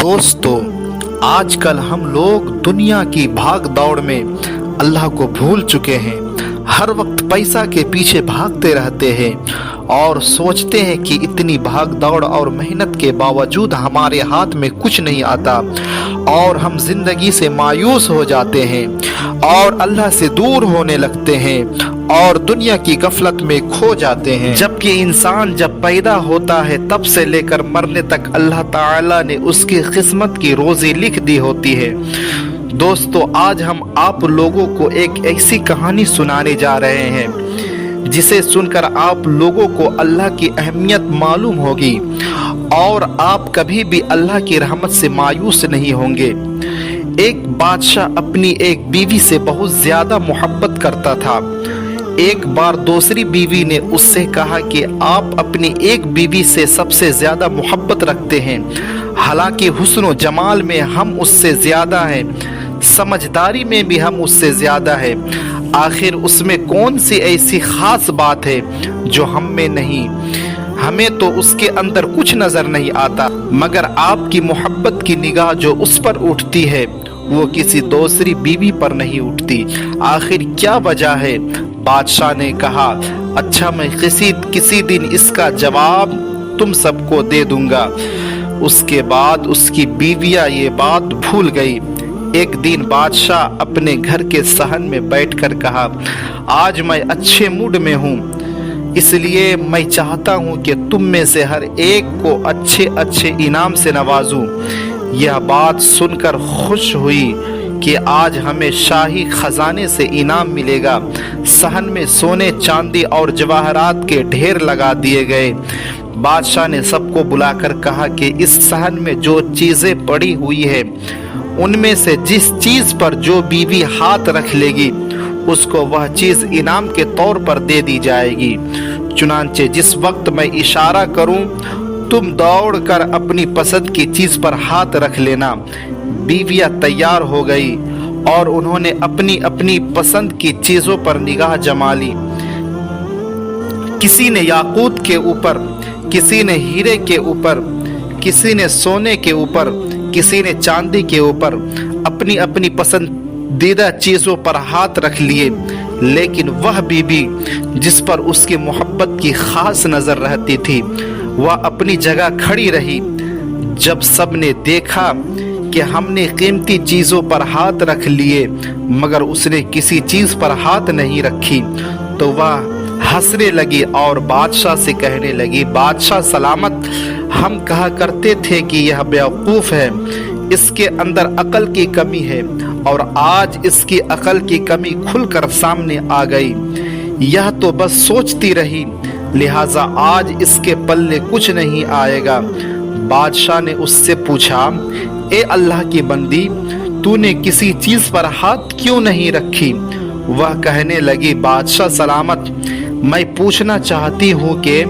दोस्तों, आजकल हम लोग दुनिया की भाग दौड़ में अल्लाह को भूल चुके हैं। हर वक्त पैसा के पीछे भागते रहते हैं और सोचते हैं कि इतनी भाग दौड़ और मेहनत के बावजूद हमारे हाथ में कुछ नहीं आता और हम जिंदगी से मायूस हो जाते हैं और अल्लाह से दूर होने लगते हैं और दुनिया की गफलत में खो जाते हैं। जबकि इंसान जब पैदा होता है तब से लेकर मरने तक अल्लाह ताला ने उसकी किस्मत की रोजी लिख दी होती है। दोस्तों, आज हम आप लोगों को एक ऐसी कहानी सुनाने जा रहे हैं जिसे सुनकर आप लोगों को अल्लाह की अहमियत मालूम होगी और आप कभी भी अल्लाह की रहमत से मायूस नहीं होंगे। एक बादशाह अपनी एक बीवी से बहुत ज्यादा मोहब्बत करता था। एक बार दूसरी बीवी ने उससे कहा कि आप अपनी एक बीवी से सबसे ज्यादा मोहब्बत रखते हैं, हालांकि हुस्न व जमाल में हम उससे ज्यादा हैं, समझदारी में भी हम उससे ज्यादा है। आखिर उसमें कौन सी ऐसी खास बात है जो हम में नहीं? हमें तो उसके अंदर कुछ नजर नहीं आता, मगर आपकी मोहब्बत की निगाह जो उस पर उठती है वो किसी दूसरी बीवी पर नहीं उठती। आखिर क्या वजह है? बादशाह ने कहा, अच्छा, मैं किसी दिन इसका जवाब तुम सबको दे दूंगा। उसके बाद उसकी बीवियां ये बात भूल गई। एक दिन बादशाह अपने घर के सहन में बैठकर कहा, आज मैं अच्छे मूड में हूँ, इसलिए मैं चाहता हूँ कि तुम में से हर एक को अच्छे अच्छे इनाम से नवाजूं। यह बात सुनकर खुश हुई कि आज हमें शाही खजाने से इनाम मिलेगा। सहन में सोने, चांदी और जवाहरात के ढेर लगा दिए गए। बादशाह ने सबको बुलाकर कहा कि इस सहन में जो चीजें पड़ी हुई है उनमें से जिस चीज पर जो बीवी हाथ रख लेगी उसको वह चीज इनाम के तौर पर दे दी जाएगी। चुनांचे जिस वक्त मैं इशारा करूं तुम दौड़कर अपनी पसंद की चीज पर हाथ रख लेना। बीवियां तैयार हो गई और उन्होंने अपनी अपनी पसंद की चीजों पर निगाह जमा ली। किसी ने याकूत के ऊपर, किसी ने हीरे के ऊपर, किसी ने सोने के ऊपर, किसी ने चांदी के ऊपर अपनी अपनी पसंदीदा चीजों पर हाथ रख लिए, लेकिन वह बीबी जिस पर उसकी मोहब्बत की खास नजर रहती थी वह अपनी जगह खड़ी रही। जब सबने देखा कि हमने कीमती चीजों पर हाथ रख लिए मगर उसने किसी चीज पर हाथ नहीं रखी, तो वह हंसने लगी और बादशाह से कहने लगी, बादशाह सलामत, हम कहा करते थे कि यह बेवकूफ है, इसके अंदर अकल की कमी है और आज इसकी अकल की कमी खुलकर सामने आ गई। यह तो बस सोचती रही, लिहाजा आज इसके पल्ले कुछ नहीं आएगा। बादशाह ने उससे पूछा, ए अल्लाह की बंदी, तूने किसी चीज पर हाथ क्यों नहीं रखी? वह कहने लगी, बादशाह सलामत, मैं पूछना चाहती हूँ कि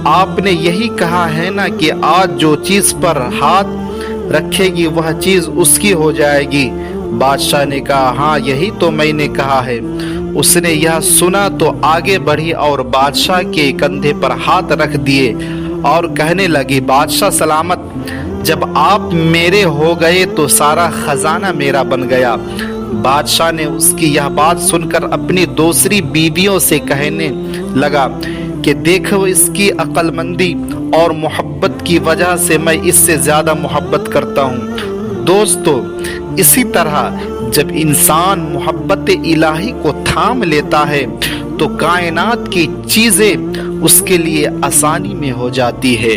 आपने यही कहा है ना कि आज जो चीज पर हाथ रखेगी वह चीज उसकी हो जाएगी। बादशाह ने कहा, हाँ, यही तो मैंने कहा है। उसने यह सुना तो आगे बढ़ी और बादशाह के कंधे पर हाथ रख दिए और कहने लगी, बादशाह सलामत, जब आप मेरे हो गए तो सारा खजाना मेरा बन गया। बादशाह ने उसकी यह बात सुनकर अपनी दूसरी बीवियों से कहने लगा कि देखो, इसकी अक्लमंदी और मोहब्बत की वजह से मैं इससे ज्यादा मोहब्बत करता हूँ। दोस्तों, इसी तरह जब इंसान मोहब्बत इलाही को थाम लेता है तो कायनात की चीजें उसके लिए आसानी में हो जाती है।